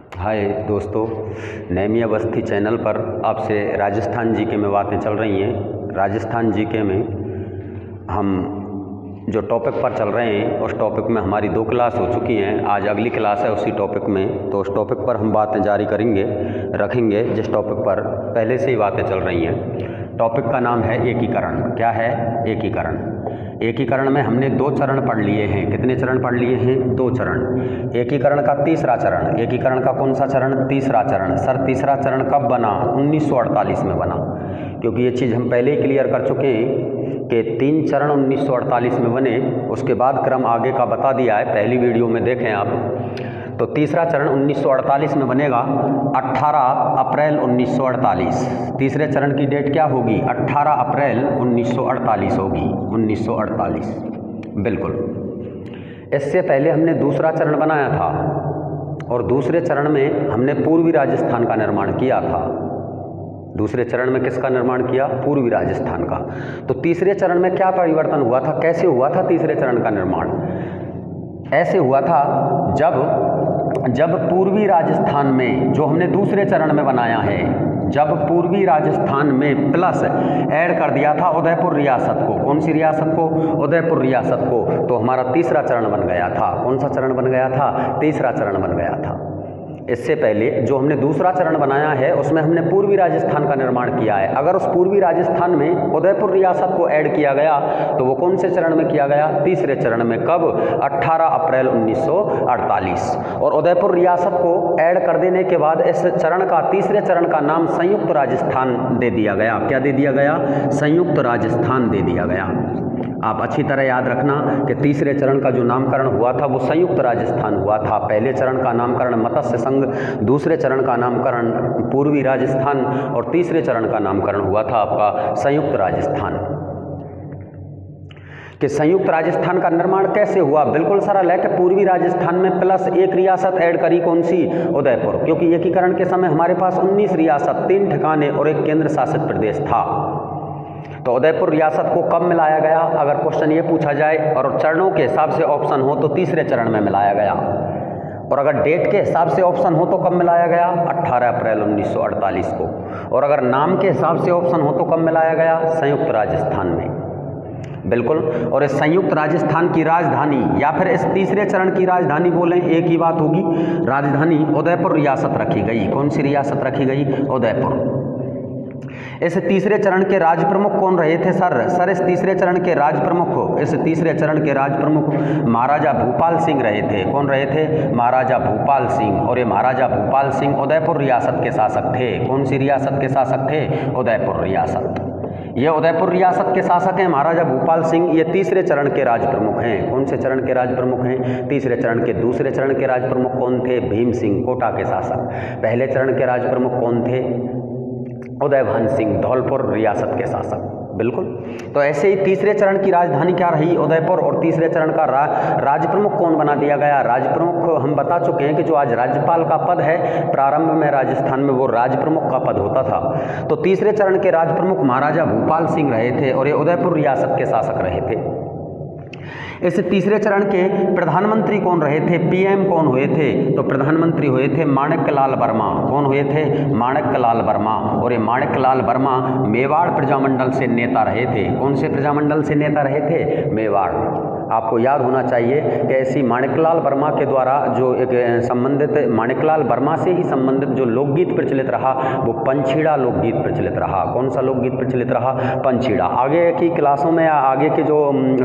हाय दोस्तों, नैमी अवस्थी चैनल पर आपसे राजस्थान जीके में बातें चल रही हैं। राजस्थान जीके में हम जो टॉपिक पर चल रहे हैं उस टॉपिक में हमारी 2 क्लास हो चुकी हैं। आज अगली क्लास है उसी टॉपिक में, तो उस टॉपिक पर हम बातें जारी रखेंगे जिस टॉपिक पर पहले से ही बातें चल रही हैं। टॉपिक का नाम है एकीकरण। क्या है? एकीकरण। एकीकरण में हमने 2 चरण पढ़ लिए हैं। कितने चरण पढ़ लिए हैं? 2 चरण। एकीकरण का तीसरा चरण, एकीकरण का कौन सा चरण? तीसरा चरण। सर तीसरा चरण कब बना? 1948 में बना, क्योंकि ये चीज़ हम पहले ही क्लियर कर चुके हैं कि 3 चरण 1948 में बने। उसके बाद क्रम आगे का बता दिया है, पहली वीडियो में देखें आप। तो तीसरा चरण 1948 में बनेगा 18 अप्रैल 1948। तीसरे चरण की डेट क्या होगी? 18 अप्रैल 1948 होगी। 1948 बिल्कुल। इससे पहले हमने दूसरा चरण बनाया था और दूसरे चरण में हमने पूर्वी राजस्थान का निर्माण किया था। दूसरे चरण में किसका निर्माण किया? पूर्वी राजस्थान का। तो तीसरे चरण में क्या परिवर्तन हुआ था? कैसे हुआ था तीसरे चरण का निर्माण? ऐसे हुआ था जब पूर्वी राजस्थान में, जो हमने दूसरे चरण में बनाया है, जब पूर्वी राजस्थान में प्लस ऐड कर दिया था उदयपुर रियासत को। कौन सी रियासत को? उदयपुर रियासत को। तो हमारा तीसरा चरण बन गया था। कौन सा चरण बन गया था? तीसरा चरण बन गया था। इससे पहले जो हमने दूसरा चरण बनाया है उसमें हमने पूर्वी राजस्थान का निर्माण किया है। अगर उस पूर्वी राजस्थान में उदयपुर रियासत को ऐड किया गया तो वो कौन से चरण में किया गया? तीसरे चरण में। कब? 18 अप्रैल 1948। और उदयपुर रियासत को ऐड कर देने के बाद इस चरण का, तीसरे चरण का नाम संयुक्त राजस्थान दे दिया गया। क्या दे दिया गया? संयुक्त राजस्थान दे दिया गया। आप अच्छी तरह याद रखना कि तीसरे चरण का जो नामकरण हुआ था वो संयुक्त राजस्थान हुआ था। पहले चरण का नामकरण मत्स्य संघ, दूसरे चरण का नामकरण पूर्वी राजस्थान और तीसरे चरण का नामकरण हुआ था आपका संयुक्त राजस्थान। कि संयुक्त राजस्थान का निर्माण कैसे हुआ? बिल्कुल सरल है कि पूर्वी राजस्थान में प्लस एक रियासत ऐड करी। कौन सी? उदयपुर। क्योंकि एकीकरण के समय हमारे पास 19 रियासत, 3 ठिकाने और एक केंद्र शासित प्रदेश था। तो उदयपुर रियासत को कब मिलाया गया? अगर क्वेश्चन ये पूछा जाए और चरणों के हिसाब से ऑप्शन हो तो तीसरे चरण में मिलाया गया, और अगर डेट के हिसाब से ऑप्शन हो तो कब मिलाया गया? 18 अप्रैल 1948 को। और अगर नाम के हिसाब से ऑप्शन हो तो कब मिलाया गया? संयुक्त राजस्थान में। बिल्कुल। और इस संयुक्त राजस्थान की राजधानी, या फिर इस तीसरे चरण की राजधानी बोलें, एक ही बात होगी, राजधानी उदयपुर रियासत रखी गई। कौन सी रियासत रखी गई? उदयपुर। इस तीसरे चरण के राज प्रमुख कौन रहे थे? सर इस तीसरे चरण के राज प्रमुख, इस तीसरे चरण के राज प्रमुख महाराजा भूपाल सिंह रहे थे। कौन रहे थे? महाराजा भूपाल सिंह। और ये महाराजा भूपाल सिंह उदयपुर रियासत के शासक थे। कौन सी रियासत के शासक थे? उदयपुर रियासत। ये उदयपुर रियासत के शासक हैं महाराजा भूपाल सिंह। ये तीसरे चरण के राज प्रमुख हैं। कौन से चरण के राज प्रमुख हैं? तीसरे चरण के। दूसरे चरण के राज प्रमुख कौन थे? भीम सिंह, कोटा के शासक। पहले चरण के राज प्रमुख कौन थे? उदयभान सिंह, धौलपुर रियासत के शासक। बिल्कुल। तो ऐसे ही तीसरे चरण की राजधानी क्या रही? उदयपुर। और तीसरे चरण का राज प्रमुख कौन बना दिया गया? राज प्रमुख हम बता चुके हैं कि जो आज राज्यपाल का पद है, प्रारंभ में राजस्थान में वो राज प्रमुख का पद होता था। तो तीसरे चरण के राज प्रमुख महाराजा भूपाल सिंह रहे थे और ये उदयपुर रियासत के शासक रहे थे। इस तीसरे चरण के प्रधानमंत्री कौन रहे थे? पीएम कौन हुए थे? तो प्रधानमंत्री हुए थे माणिक्यलाल वर्मा। कौन हुए थे? माणिक्यलाल वर्मा। और ये माणिक्यलाल वर्मा मेवाड़ प्रजामंडल से नेता रहे थे। कौन से प्रजामंडल से नेता रहे थे? मेवाड़। आपको याद होना चाहिए कि ऐसी माणिक्यलाल वर्मा के द्वारा जो एक संबंधित, माणिक्यलाल वर्मा से ही संबंधित जो लोकगीत प्रचलित रहा वो पंछीड़ा लोकगीत प्रचलित रहा। कौन सा लोकगीत प्रचलित रहा? पंछीड़ा। आगे की क्लासों में या आगे के जो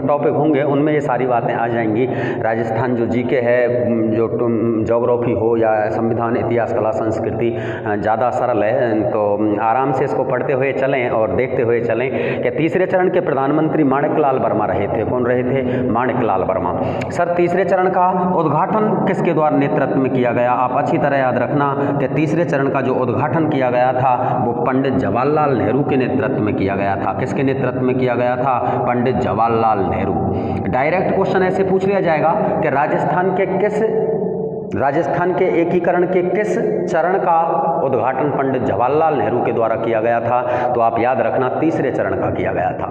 टॉपिक होंगे उनमें ये सारी बातें आ जाएंगी। राजस्थान जो जीके है, जो ज्योग्राफी हो या संविधान, इतिहास, कला, संस्कृति, ज़्यादा सरल है, तो आराम से इसको पढ़ते हुए चलें और देखते हुए चलें कि तीसरे चरण के प्रधानमंत्री माणिक्यलाल वर्मा रहे थे। कौन रहे थे? माणिक्यलाल वर्मा। सर तीसरे चरण का उद्घाटन किसके द्वारा नेतृत्व में किया गया? आप अच्छी तरह याद रखना कि तीसरे चरण का जो उद्घाटन किया गया था वो पंडित जवाहरलाल नेहरू के नेतृत्व में किया गया था। किसके नेतृत्व में किया गया था? पंडित जवाहरलाल नेहरू। डायरेक्ट क्वेश्चन ऐसे पूछ लिया जाएगा कि राजस्थान के एकीकरण के किस चरण का उद्घाटन पंडित जवाहरलाल नेहरू के द्वारा किया गया था? तो आप याद रखना तीसरे चरण का किया गया था।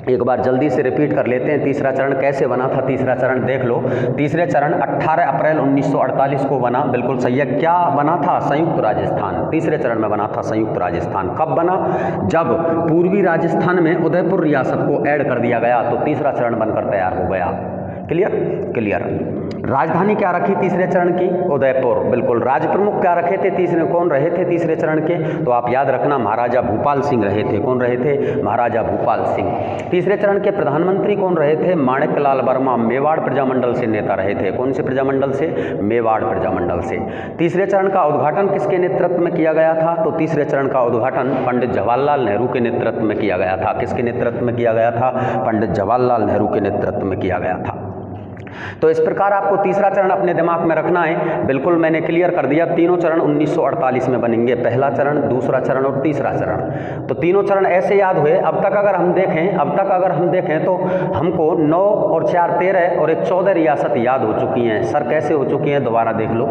एक बार जल्दी से रिपीट कर लेते हैं। तीसरा चरण कैसे बना था? तीसरा चरण देख लो। तीसरे चरण 18 अप्रैल 1948 को बना, बिल्कुल सही है। क्या बना था? संयुक्त राजस्थान। तीसरे चरण में बना था संयुक्त राजस्थान। कब बना? जब पूर्वी राजस्थान में उदयपुर रियासत को ऐड कर दिया गया, तो तीसरा चरण बनकर तैयार हो गया। क्लियर? क्लियर। राजधानी क्या रखी तीसरे चरण की? उदयपुर, बिल्कुल। राज प्रमुख क्या रखे थे तीसरे? कौन रहे थे तीसरे चरण के? तो आप याद रखना, महाराजा भूपाल सिंह रहे थे। कौन रहे थे? महाराजा भूपाल सिंह। तीसरे चरण के प्रधानमंत्री कौन रहे थे? माणिकलाल वर्मा, मेवाड़ प्रजामंडल से नेता रहे थे। कौन से प्रजामंडल से? मेवाड़ प्रजामंडल से। तीसरे चरण का उद्घाटन किसके नेतृत्व में किया गया था? तो तीसरे चरण का उद्घाटन पंडित जवाहरलाल नेहरू के नेतृत्व में किया गया था। किसके नेतृत्व में किया गया था? पंडित जवाहरलाल नेहरू के नेतृत्व में किया गया था। तो इस प्रकार आपको तीसरा चरण अपने दिमाग में रखना है। बिल्कुल मैंने क्लियर कर दिया। तीनों चरण 1948 में बनेंगे, पहला चरण, दूसरा चरण और तीसरा चरण। तो तीनों चरण ऐसे याद हुए। अब तक अगर हम देखें तो हमको 9 और 4 13 और एक 14 रियासत याद हो चुकी हैं। सर कैसे हो चुकी हैं? दोबारा देख लो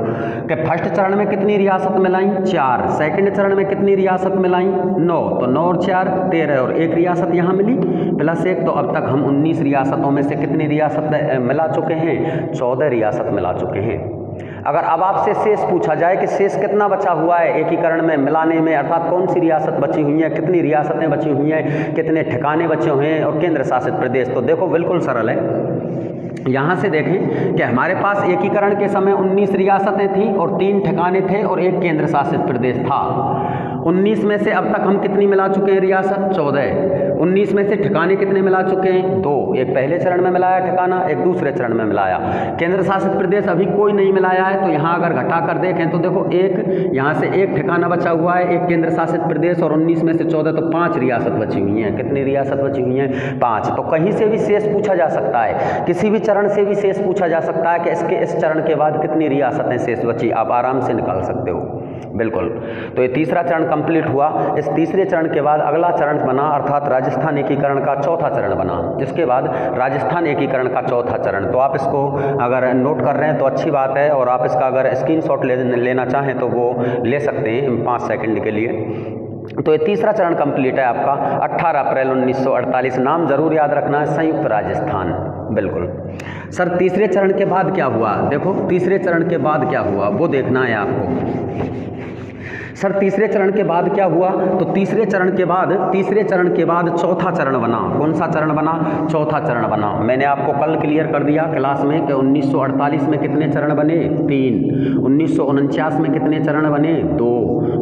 कि फर्स्ट चरण में कितनी रियासत मिलाई? 4। सेकंड चरण में कितनी रियासत मिलाई? 9। तो 9 और 4 13 और एक रियासत यहाँ मिली प्लस 1। तो अब तक हम 19 रियासतों में से कितनी रियासत मिला चुके हैं? 14 रियासत मिला चुके हैं। अगर अब आपसे शेष पूछा जाए कि शेष कितना बचा हुआ है एकीकरण में, मिलाने में, अर्थात कौन सी रियासत बची हुई है, कितनी रियासतें बची हुई हैं, कितने ठिकाने बचे हुए हैं और केंद्र शासित प्रदेश, तो देखो बिल्कुल सरल है। यहाँ से देखें कि हमारे पास एकीकरण के समय 19 रियासतें थीं और 3 ठिकाने थे और एक केंद्र शासित प्रदेश था। 19 में से अब तक हम कितनी मिला चुके हैं रियासत? 14। 19 में से ठिकाने कितने मिला चुके हैं? 2। एक पहले चरण में मिलाया ठिकाना, एक दूसरे चरण में मिलाया। केंद्र शासित प्रदेश अभी कोई नहीं मिलाया है। तो यहाँ अगर घटा कर देखें तो देखो एक यहाँ से एक ठिकाना बचा हुआ है, एक केंद्र शासित प्रदेश, और 19 में से 14, तो 5 रियासत बची हुई हैं। कितनी रियासत बची हुई हैं? 5। तो कहीं से भी शेष पूछा जा सकता है, किसी भी चरण से भी शेष पूछा जा सकता है कि इसके इस चरण के बाद कितनी रियासतें शेष बची, आप आराम से निकाल सकते हो। बिल्कुल। तो ये तीसरा चरण कंप्लीट हुआ। इस तीसरे चरण के बाद अगला चरण बना, अर्थात राजस्थान एकीकरण का चौथा चरण बना। इसके बाद राजस्थान एकीकरण का चौथा चरण। तो आप इसको अगर नोट कर रहे हैं तो अच्छी बात है, और आप इसका अगर स्क्रीनशॉट लेना चाहें तो वो ले सकते हैं 5 सेकंड के लिए। तो ये तीसरा चरण कंप्लीट है आपका 18 अप्रैल 1948। नाम जरूर याद रखना है, संयुक्त राजस्थान। बिल्कुल। सर तीसरे चरण के बाद क्या हुआ? देखो तीसरे चरण के बाद क्या हुआ वो देखना है आपको। सर तीसरे चरण के बाद क्या हुआ? तो तीसरे चरण के बाद चौथा चरण बना। कौन सा चरण बना? चौथा चरण बना। मैंने आपको कल क्लियर कर दिया क्लास में कि 1948 में कितने चरण बने? 3। 1949 में कितने चरण बने? 2।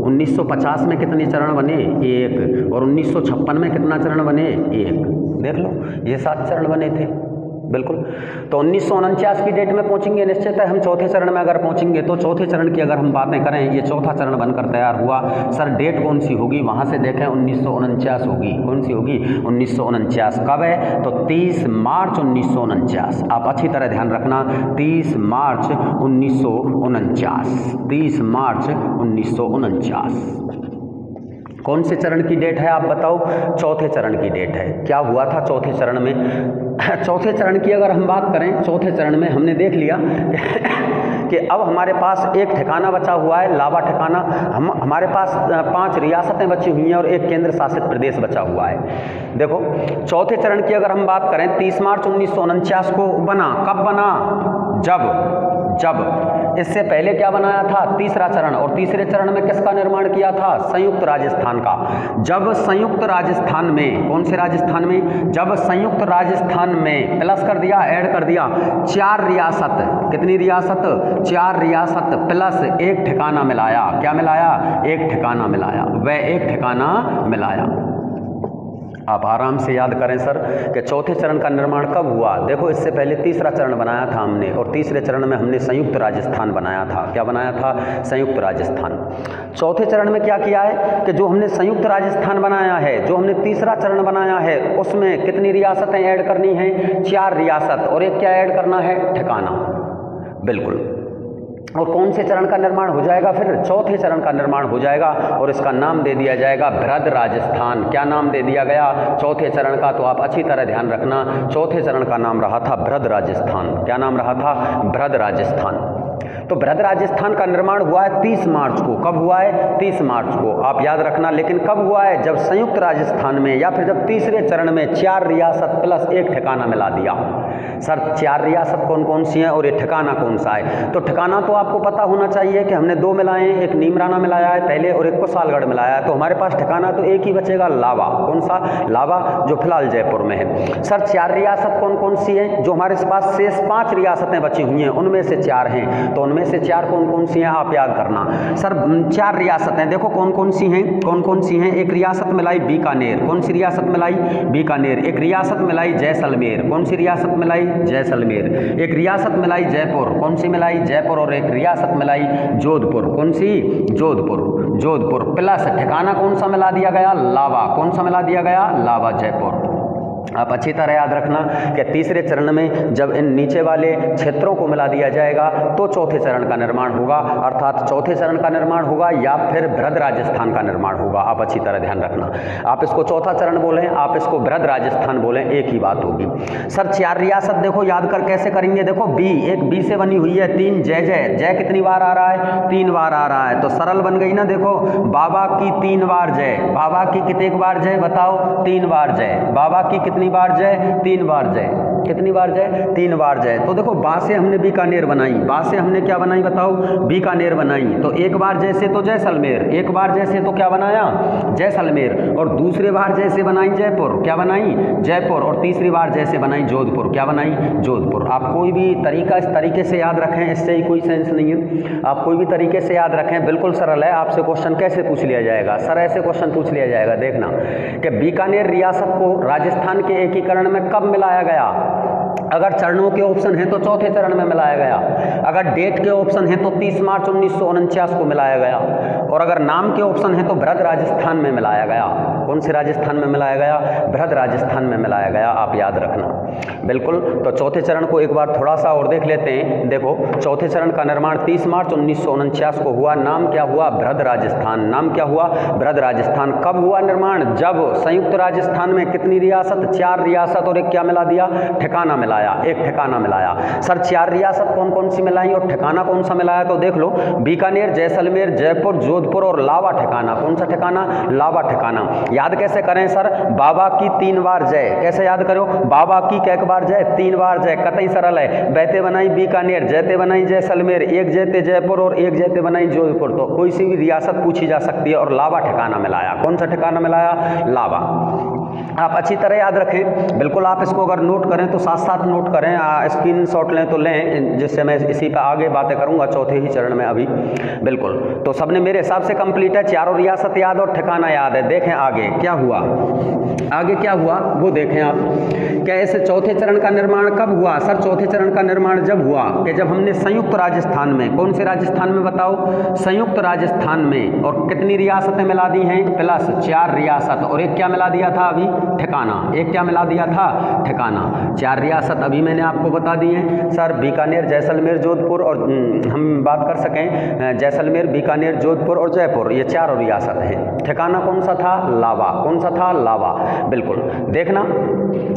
1950 में कितने चरण बने? 1। और 1956 में कितना चरण बने? 1। देख लो, ये 7 चरण बने थे। बिल्कुल। तो 1949 की डेट में पहुंचेंगे निश्चित है हम। चौथे चरण में अगर पहुंचेंगे तो चौथे चरण की अगर हम बातें करें, ये चौथा चरण बनकर तैयार हुआ। सर डेट कौन सी होगी? वहां से देखें 1949 होगी। कौन सी होगी? 1949। कब है? तो 30 मार्च 1949। आप अच्छी तरह ध्यान रखना, 30 मार्च 1949। 30 मार्च 1949। कौन से चरण की डेट है आप बताओ? चौथे चरण की डेट है। क्या हुआ था चौथे चरण में? चौथे चरण की अगर हम बात करें, चौथे चरण में हमने देख लिया कि अब हमारे पास एक ठिकाना बचा हुआ है, लावा ठिकाना। हमारे पास 5 रियासतें बची हुई हैं और एक केंद्र शासित प्रदेश बचा हुआ है। देखो चौथे चरण की अगर हम बात करें, 30 मार्च 1949 को बना। कब बना? जब इससे पहले क्या बनाया था? तीसरा चरण। और तीसरे चरण में किसका निर्माण किया था? संयुक्त राजस्थान का। जब संयुक्त राजस्थान में, कौन से राजस्थान में? जब संयुक्त राजस्थान में प्लस कर दिया, ऐड कर दिया 4 रियासत। कितनी रियासत? 4 रियासत प्लस एक ठिकाना मिलाया। क्या मिलाया? एक ठिकाना मिलाया। वह एक ठिकाना मिलाया। आप आराम से याद करें सर कि चौथे चरण का निर्माण कब हुआ? देखो इससे पहले तीसरा चरण बनाया था हमने, और तीसरे चरण में हमने संयुक्त राजस्थान बनाया था। क्या बनाया था? संयुक्त राजस्थान। चौथे चरण में क्या किया है कि जो हमने संयुक्त राजस्थान बनाया है, जो हमने तीसरा चरण बनाया है, उसमें कितनी रियासतें ऐड करनी हैं? 4 रियासत, और एक क्या ऐड करना है? ठिकाना। बिल्कुल। और कौन से चरण का निर्माण हो जाएगा फिर? चौथे चरण का निर्माण हो जाएगा, और इसका नाम दे दिया जाएगा बृहद राजस्थान। क्या नाम दे दिया गया चौथे चरण का? तो आप अच्छी तरह ध्यान रखना, चौथे चरण का नाम रहा था बृहद राजस्थान। क्या नाम रहा था? बृहद राजस्थान। तो बृहद राजस्थान का निर्माण हुआ है 30 मार्च को। कब हुआ है? 30 मार्च को, आप याद रखना। लेकिन कब हुआ है? जब संयुक्त राजस्थान में या फिर जब तीसरे चरण में 4 रियासत प्लस एक ठिकाना मिला दिया। सर 4 रियासत कौन कौन सी हैं और ये ठिकाना कौन सा है? तो ठिकाना तो आपको पता होना चाहिए कि हमने 2 मिलाए हैं, एक नीमराना मिलाया है पहले और एक को सालगढ़ मिलाया है। तो हमारे पास ठिकाना तो एक ही बचेगा, लावा। कौन सा? लावा, जो फिलहाल जयपुर में है। सर 4 रियासत कौन कौन सी हैं? जो हमारे पास शेष 5 रियासतें बची हुई हैं उनमें से 4 हैं। तो उनमें से 4 कौन कौन सी हैं आप याद करना। सर 4 रियासतें देखो कौन कौन सी हैं, कौन कौन सी हैं। एक रियासत मिलाई बीकानेर। कौन सी रियासत मिलाई? बीकानेर। एक रियासत मिलाई जैसलमेर। कौन सी रियासत मिलाई? जैसलमेर। एक रियासत मिलाई जयपुर। कौन सी मिलाई? जयपुर। और एक रियासत मिलाई जोधपुर। कौन सी? जोधपुर। जोधपुर प्लस ठिकाना कौन सा मिला दिया गया? लावा। कौन सा मिला दिया गया? लावा, जयपुर। आप अच्छी तरह याद रखना कि तीसरे चरण में जब इन नीचे वाले क्षेत्रों को मिला दिया जाएगा तो चौथे चरण का निर्माण होगा, अर्थात चौथे चरण का निर्माण होगा या फिर बृहद राजस्थान का निर्माण होगा। आप अच्छी तरह ध्यान रखना। आप इसको चौथा चरण बोलें, आप इसको बृहद राजस्थान बोलें, एक ही बात होगी। सर 4 रियासत देखो याद कर कैसे करेंगे। देखो बी, एक बी से बनी हुई है 3 जय जय। जय कितनी बार आ रहा है? 3 बार आ रहा है, तो सरल बन गई ना। देखो बाबा की 3 बार जय। बाबा की कितने बार जय बताओ? 3 बार जय। बाबा की कितनी बार जय? 3 बार जय। कितनी बार जय? 3 बार जय। तो देखो बा से हमने बीकानेर बनाई, बा से हमने क्या बनाई बताओ? बीकानेर बनाई। तो एक बार जैसे तो जैसलमेर, एक बार जैसे तो क्या बनाया? जैसलमेर। और दूसरे बार जैसे बनाई जयपुर, क्या बनाई? जयपुर। और तीसरी बार जैसे बनाई जोधपुर, क्या बनाई? जोधपुर। आप कोई भी तरीका इस तरीके से याद रखें, इससे ही कोई सेंस नहीं है। आप कोई भी तरीके से याद रखें, बिल्कुल सरल है। आपसे क्वेश्चन कैसे पूछ लिया जाएगा? सर ऐसे क्वेश्चन पूछ लिया जाएगा। देखना कि बीकानेर रियासत को राजस्थान के एकीकरण में कब मिलाया गया? अगर चरणों के ऑप्शन हैं तो चौथे चरण में मिलाया गया। अगर डेट के ऑप्शन हैं तो 30 मार्च 1949 को मिलाया गया। और अगर नाम के ऑप्शन हैं तो बृहद राजस्थान में मिलाया गया। कौन से राजस्थान में मिलाया गया? बृहद राजस्थान में मिलाया गया, आप याद रखना। बिल्कुल। तो चौथे चरण को एक बार थोड़ा सा और देख लेते हैं। देखो चौथे चरण का निर्माण 30 मार्च 1949 को हुआ। नाम क्या हुआ? बृहद राजस्थान। नाम क्या हुआ? बृहद राजस्थान। कब हुआ निर्माण? जब संयुक्त राजस्थान में कितनी रियासत? 4 रियासत और एक क्या मिला दिया? ठिकाना मिलाया, एक ठिकाना मिलाया। सर 4 रियासत कौन कौन सी मिलाई और ठिकाना कौन सा मिलाया? तो देख लो बीकानेर, जैसलमेर, जयपुर, जोधपुर और लावा ठिकाना। कौन सा ठिकाना? लावा ठिकाना। याद कैसे करें सर? बाबा की 3 बार जय। कैसे याद करो? बाबा की कै बार जय? 3 बार जय। कतई सरल है। बैते बनाई बीकानेर, जयते बनाई जैसलमेर, एक जयते जयपुर और एक जयते बनाई जोधपुर। तो कोई सी भी रियासत पूछी जा सकती है और लावा ठिकाना मिलाया। कौन सा ठिकाना मिलाया? लावा। आप अच्छी तरह याद रखें। बिल्कुल आप इसको अगर नोट करें तो साथ साथ नोट करें, स्क्रीन शॉट लें तो लें, जिससे मैं इसी पर आगे बातें करूंगा चौथे ही चरण में अभी। बिल्कुल। तो सबने मेरे हिसाब से कंप्लीट है। चारों रियासत याद और ठिकाना याद है। देखें आगे क्या हुआ, आगे क्या हुआ वो देखें आप। क्या ऐसे चौथे चरण का निर्माण कब हुआ? सर चौथे चरण का निर्माण जब हुआ कि जब हमने संयुक्त राजस्थान में, कौन से राजस्थान में बताओ? संयुक्त राजस्थान में। और कितनी रियासतें मिला दी हैं? प्लस 4 रियासत और एक क्या मिला दिया था अभी? ठिकाना। एक क्या मिला दिया था? ठिकाना। 4 रियासत अभी मैंने आपको बता दी हैं सर, बीकानेर, जैसलमेर, जोधपुर। और हम बात कर सकें जैसलमेर, बीकानेर, जोधपुर और जयपुर, ये 4 रियासत हैं। ठिकाना कौन सा था? लावा। कौन सा था? लावा। बिल्कुल। देखना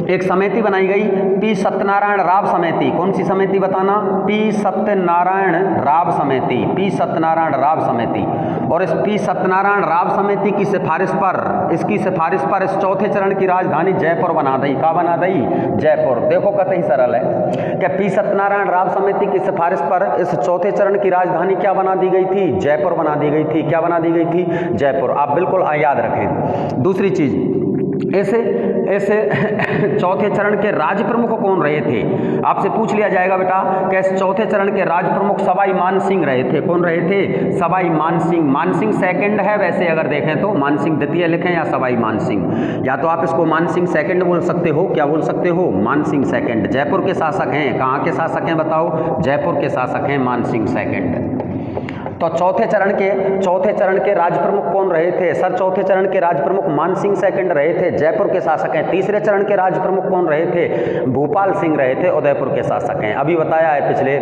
एक समिति बनाई गई, पी सत्यनारायण राव समिति। कौन सी समिति बताना? पी सत्यनारायण राव समिति। पी सत्यनारायण राव समिति। और इस पी सत्यनारायण राव समिति की सिफारिश पर, इसकी सिफारिश पर इस चौथे चरण की राजधानी जयपुर बना दी। कहाँ बना दी? जयपुर। देखो कतई सरल है कि पी सत्यनारायण राव समिति की सिफारिश पर इस चौथे चरण की राजधानी क्या बना दी गई थी? जयपुर बना दी गई थी। क्या बना दी गई थी? जयपुर। आप बिल्कुल याद रखें। दूसरी चीज, ऐसे चौथे चरण के राज प्रमुख कौन रहे थे? आपसे पूछ लिया जाएगा बेटा कि इस चौथे चरण के राज प्रमुख सवाई मान सिंह रहे थे। कौन रहे थे? सवाई मान सिंह। मान सिंह सेकंड है वैसे अगर देखें तो, मान सिंह द्वितीय लिखें या सवाई मान सिंह, या तो आप इसको मान सिंह सेकंड बोल सकते हो। क्या बोल सकते हो? मान सिंह सेकंड। जयपुर के शासक हैं। कहाँ के शासक हैं बताओ? जयपुर के शासक हैं मान सिंह सेकंड। तो चौथे चरण के राज प्रमुख कौन रहे थे? सर चौथे चरण के राज प्रमुख मान सिंह सेकंड रहे थे, जयपुर के शासक हैं। तीसरे चरण के राज प्रमुख कौन रहे थे? भूपाल सिंह रहे थे, उदयपुर के शासक हैं। अभी बताया है पिछले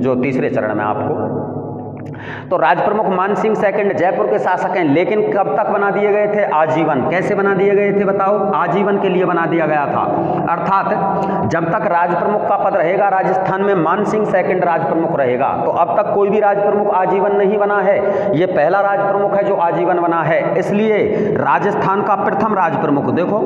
जो तीसरे चरण में आपको। तो राज प्रमुख मान सिंह सेकंड जयपुर के शासक हैं, लेकिन कब तक बना दिए गए थे? आजीवन। कैसे बना दिए गए थे बताओ? आजीवन के लिए बना दिया गया था। अर्थात जब तक राज प्रमुख का पद रहेगा राजस्थान में, मान सिंह सेकंड राज प्रमुख रहेगा। तो अब तक कोई भी राज प्रमुख आजीवन नहीं बना है, ये पहला राज प्रमुख है जो आजीवन बना है। इसलिए राजस्थान का प्रथम राज प्रमुख, देखो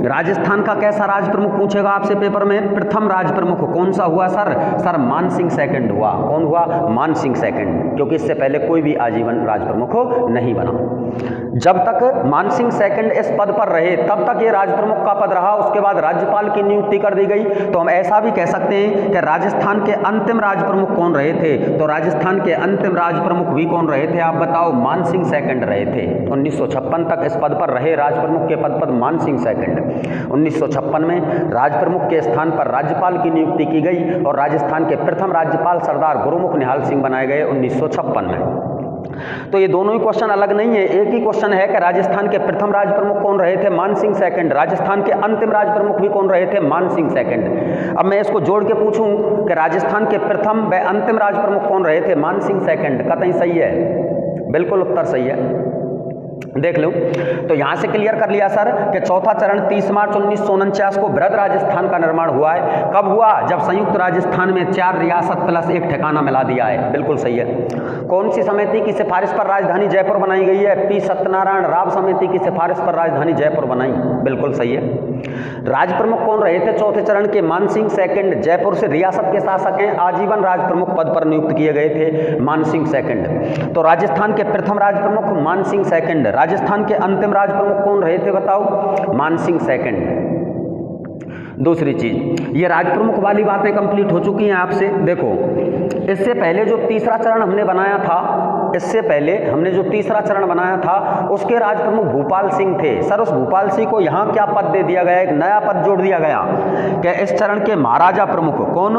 राजस्थान का कैसा राज प्रमुख पूछेगा आपसे पेपर में, प्रथम राज प्रमुख कौन सा हुआ सर? सर मान सिंह सेकंड हुआ। कौन हुआ? मान सिंह सेकंड, क्योंकि इससे पहले कोई भी आजीवन राज प्रमुख नहीं बना। जब तक मान सिंह सेकंड इस पद पर रहे तब तक ये राज प्रमुख का पद रहा। उसके बाद राज्यपाल की नियुक्ति कर दी गई। तो हम ऐसा भी कह सकते हैं कि राजस्थान के अंतिम राज प्रमुख कौन रहे थे? तो राजस्थान के अंतिम राज प्रमुख भी कौन रहे थे आप बताओ? मान सिंह सेकंड रहे थे। 1956 तक इस पद पर रहे राज प्रमुख के पद पर मान सिंह सेकंड। 1956 में राज प्रमुख के स्थान पर राज्यपाल की नियुक्ति की गई और राजस्थान के प्रथम राज्यपाल सरदार गुरुमुख निहाल सिंह बनाए गए 1956 में। तो ये दोनों ही क्वेश्चन अलग नहीं है, एक ही क्वेश्चन है कि राजस्थान के प्रथम राज प्रमुख कौन रहे थे? मान सिंह सेकंड। राजस्थान के अंतिम राज प्रमुख भी कौन रहे थे? मान सिंह सेकंड। अब मैं इसको जोड़ के पूछूं कि राजस्थान के प्रथम व अंतिम राज प्रमुख कौन रहे थे? मान सिंह सेकंड। कतई सही है, बिल्कुल उत्तर सही है। देख लो, तो यहां से क्लियर कर लिया सर कि चौथा चरण 30 मार्च 1949 को बृहद राजस्थान का निर्माण हुआ है। कब हुआ? जब संयुक्त राजस्थान में 4 रियासत प्लस 1 ठिकाना मिला दिया है। बिल्कुल सही है। कौन सी समिति की सिफारिश पर राजधानी जयपुर बनाई गई है? पी सत्यनारायण राव समिति की सिफारिश पर राजधानी जयपुर बनाई। बिल्कुल सही है। राज प्रमुख कौन रहे थे चौथे चरण के? मान सिंह सेकंड। जयपुर से रियासत के शासक हैं, आजीवन राज प्रमुख पद पर नियुक्त किए गए थे मान सिंह सेकंड। तो राजस्थान के प्रथम राज प्रमुख मान सिंह सेकंड। राजस्थान के अंतिम राज प्रमुख कौन रहे थे बताओ? मान सिंह सेकंड। दूसरी चीज, ये राज प्रमुख वाली बातें कंप्लीट हो चुकी हैं आपसे। देखो, इससे पहले जो तीसरा चरण हमने बनाया था, इससे पहले हमने जो तीसरा चरण बनाया था उसके राज प्रमुख भूपाल सिंह थे। सर उस भूपाल सिंह को यहाँ क्या पद दे दिया गया? एक नया पद जोड़ दिया गया कि इस चरण के महाराजा प्रमुख। कौन?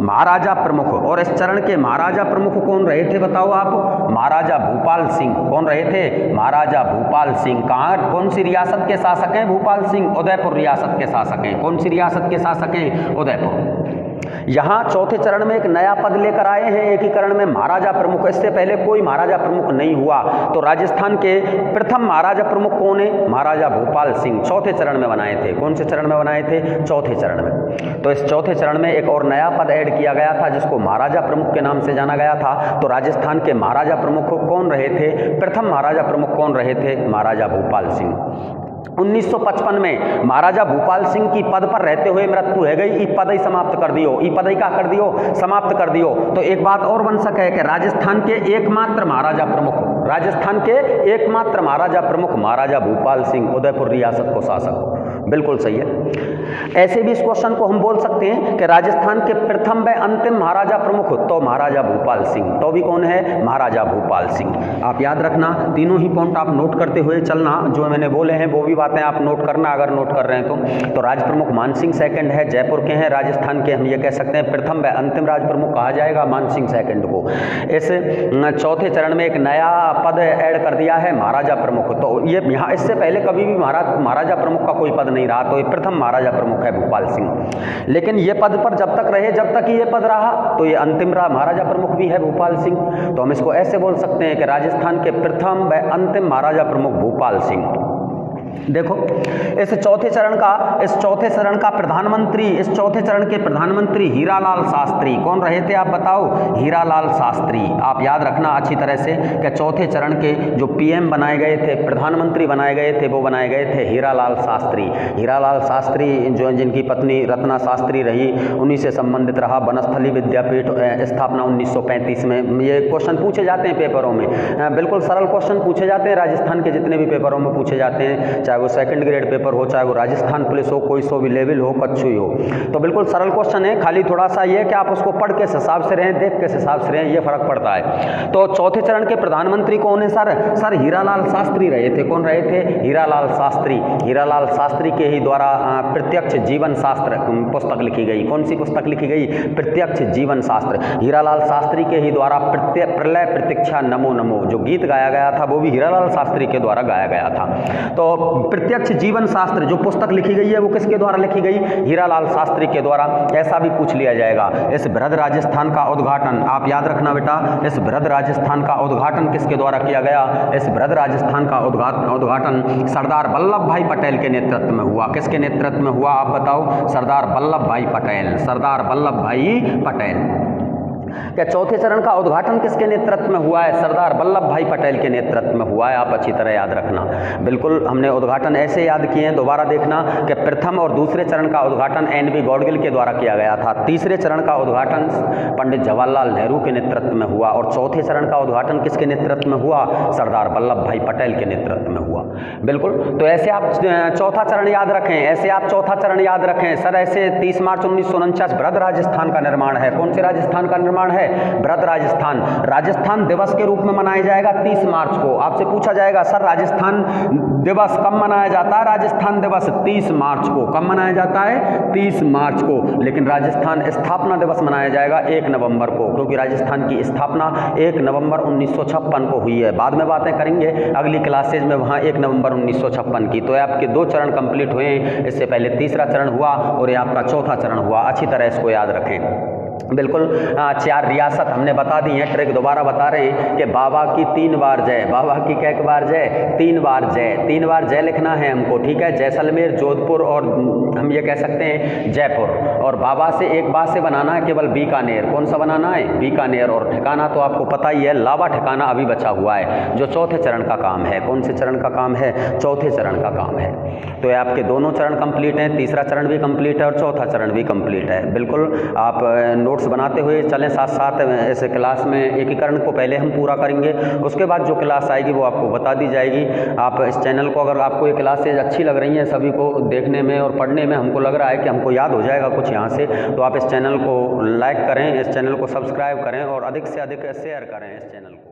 महाराजा प्रमुख। और इस चरण के महाराजा प्रमुख कौन रहे थे बताओ आप? महाराजा भूपाल सिंह। कौन रहे थे? महाराजा भूपाल सिंह। कहाँ, कौन सी रियासत के शासक हैं भूपाल सिंह? उदयपुर रियासत के शासक हैं। कौन सी रियासत के शासक हैं? उदयपुर। यहाँ चौथे चरण में एक नया पद लेकर आए हैं एकीकरण में, महाराजा प्रमुख। इससे पहले कोई महाराजा प्रमुख नहीं हुआ। तो राजस्थान के प्रथम महाराजा प्रमुख कौन है? महाराजा भूपाल सिंह। चौथे चरण में बनाए थे। कौन से चरण में बनाए थे? चौथे चरण में। तो इस चौथे चरण में एक और नया पद ऐड किया गया था जिसको महाराजा प्रमुख के नाम से जाना गया था। तो राजस्थान के महाराजा प्रमुख कौन रहे थे? प्रथम महाराजा प्रमुख कौन रहे थे? महाराजा भूपाल सिंह। 1955 में महाराजा भूपाल सिंह की पद पर रहते हुए मृत्यु है गई। ई पद ही समाप्त कर दियो। ई पद ही क्या कर दियो? समाप्त कर दियो। तो एक बात और बन सके कि राजस्थान के एकमात्र महाराजा प्रमुख, राजस्थान के एकमात्र महाराजा प्रमुख महाराजा भूपाल सिंह, उदयपुर रियासत को शासक। बिल्कुल सही है। ऐसे भी इस क्वेश्चन को हम बोल सकते हैं कि राजस्थान के प्रथम व अंतिम महाराजा प्रमुख तो महाराजा भूपाल सिंह। तो भी कौन है? महाराजा भूपाल सिंह। आप याद रखना, तीनों ही पॉइंट आप नोट करते हुए चलना। जो मैंने बोले हैं वो भी बातें आप नोट करना अगर नोट कर रहे हैं तो राज प्रमुख मान सिंह सेकंड है, जयपुर के हैं। राजस्थान के हम ये कह सकते हैं प्रथम व अंतिम राज प्रमुख कहा जाएगा मान सिंह सेकंड को। इस चौथे चरण में एक नया पद ऐड कर दिया है महाराजा प्रमुख। तो ये यहाँ इससे पहले कभी भी महाराजा प्रमुख का कोई पद नहीं रहा। तो ये प्रथम महाराजा प्रमुख है भूपाल सिंह। लेकिन ये पद पर जब तक रहे, जब तक ये पद रहा, तो ये अंतिम महाराजा प्रमुख भी है भूपाल सिंह। तो हम इसको ऐसे बोल सकते हैं कि राजस्थान के प्रथम व अंतिम महाराजा प्रमुख भूपाल सिंह। देखो, इस चौथे चरण का प्रधानमंत्री हीरालाल शास्त्री। कौन रहे थे आप बताओ? हीरालाल शास्त्री। आप याद रखना अच्छी तरह से कि चौथे चरण के जो पीएम बनाए गए थे, प्रधानमंत्री बनाए गए थे, वो बनाए गए थे हीरालाल शास्त्री। हीरालाल शास्त्री जो जिनकी पत्नी रत्ना शास्त्री रही, उन्हीं से संबंधित रहा। वनस्थली विद्यापीठ स्थापना 1935 में। ये क्वेश्चन पूछे जाते हैं पेपरों में, बिल्कुल सरल क्वेश्चन पूछे जाते हैं राजस्थान के जितने भी पेपरों में पूछे जाते हैं, चाहे वो सेकंड ग्रेड पेपर हो, चाहे वो राजस्थान पुलिस हो, कोई सो भी लेवल हो, कच्छु ही हो। तो बिल्कुल सरल क्वेश्चन है, खाली थोड़ा सा ये कि आप उसको पढ़ के हिसाब से रहें, देख के हिसाब से रहें, ये फर्क पड़ता है। तो चौथे चरण के प्रधानमंत्री कौन है सर हीरालाल शास्त्री रहे थे। कौन रहे थे? हीरालाल शास्त्री। हीरालाल शास्त्री के ही द्वारा प्रत्यक्ष जीवन शास्त्र पुस्तक लिखी गई। कौन सी पुस्तक लिखी गई? प्रत्यक्ष जीवन शास्त्र। हीरालाल शास्त्री के ही द्वारा प्रलय प्रतीक्षा नमो नमो जो गीत गाया गया था, वो भी हीरालाल शास्त्री के द्वारा गाया गया था। तो प्रत्यक्ष जीवन शास्त्र जो पुस्तक लिखी गई है वो किसके द्वारा लिखी गई? हीरालाल शास्त्री के द्वारा। ऐसा भी पूछ लिया जाएगा। इस बृहद राजस्थान का उद्घाटन, आप याद रखना बेटा, इस बृहद राजस्थान का उद्घाटन किसके द्वारा किया गया? इस बृहद राजस्थान का उद्घाटन सरदार वल्लभ भाई पटेल के नेतृत्व में हुआ। किसके नेतृत्व में हुआ आप बताओ? सरदार वल्लभ भाई पटेल, सरदार वल्लभ भाई पटेल। क्या चौथे चरण का उद्घाटन किसके नेतृत्व में हुआ है? सरदार वल्लभ भाई पटेल के नेतृत्व में हुआ है। आप अच्छी तरह याद रखना। बिल्कुल, हमने उद्घाटन ऐसे याद किए हैं, दोबारा देखना कि प्रथम और दूसरे चरण का उद्घाटन NB गौडगिल के द्वारा किया गया था। तीसरे चरण का उद्घाटन पंडित जवाहरलाल नेहरू के नेतृत्व में हुआ और चौथे चरण का उद्घाटन किसके नेतृत्व में हुआ? सरदार वल्लभ भाई पटेल के नेतृत्व में हुआ। बिल्कुल, तो ऐसे आप चौथा चरण याद रखें, ऐसे आप चौथा चरण याद रखें। सर ऐसे 30 मार्च 1949 बृहद राजस्थान का निर्माण है। कौन से राजस्थान का निर्माण है? बृहद राजस्थान। राजस्थान दिवस के रूप में मनाया जाएगा 30 मार्च को। आपसे पूछा जाएगा सर राजस्थान दिवस कब मनाया जाता है? राजस्थान दिवस 30 मार्च को। कब मनाया जाता है? 30 मार्च को। लेकिन राजस्थान स्थापना दिवस मनाया जाएगा 1 नवंबर को, क्योंकि राजस्थान की स्थापना 1 नवंबर 1956 को हुई है। बाद में बातें करेंगे अगली क्लासेज में वहाँ 1 नवंबर 1956 की। तो आपके 2 चरण कंप्लीट हुए। इससे पहले तीसरा चरण हुआ और ये आपका चौथा चरण हुआ। अच्छी तरह इसको याद रखें। बिल्कुल, 4 रियासत हमने बता दी हैं। ट्रिक दोबारा बता रहे हैं कि बाबा की 3 बार जय। बाबा की क्या बार जय? 3 बार जय। 3 बार जय लिखना है हमको, ठीक है। जैसलमेर, जोधपुर और हम ये कह सकते हैं जयपुर। और बाबा से एक बात से बनाना है केवल बीकानेर। कौन सा बनाना है? बीकानेर। और ठिकाना तो आपको पता ही है, लावा ठिकाना अभी बचा हुआ है जो चौथे चरण का काम है। कौन से चरण का काम है? चौथे चरण का काम है। तो ये आपके दोनों चरण कंप्लीट हैं। तीसरा चरण भी कंप्लीट है और चौथा चरण भी कंप्लीट है। बिल्कुल, आप नोट्स बनाते हुए चलें साथ साथ। इस क्लास में एकीकरण को पहले हम पूरा करेंगे, उसके बाद जो क्लास आएगी वो आपको बता दी जाएगी। आप इस चैनल को, अगर आपको ये क्लासेज अच्छी लग रही हैं सभी को देखने में और पढ़ने में, हमको लग रहा है कि हमको याद हो जाएगा कुछ यहाँ से, तो आप इस चैनल को लाइक करें, इस चैनल को सब्सक्राइब करें और अधिक से अधिक शेयर करें इस चैनल को।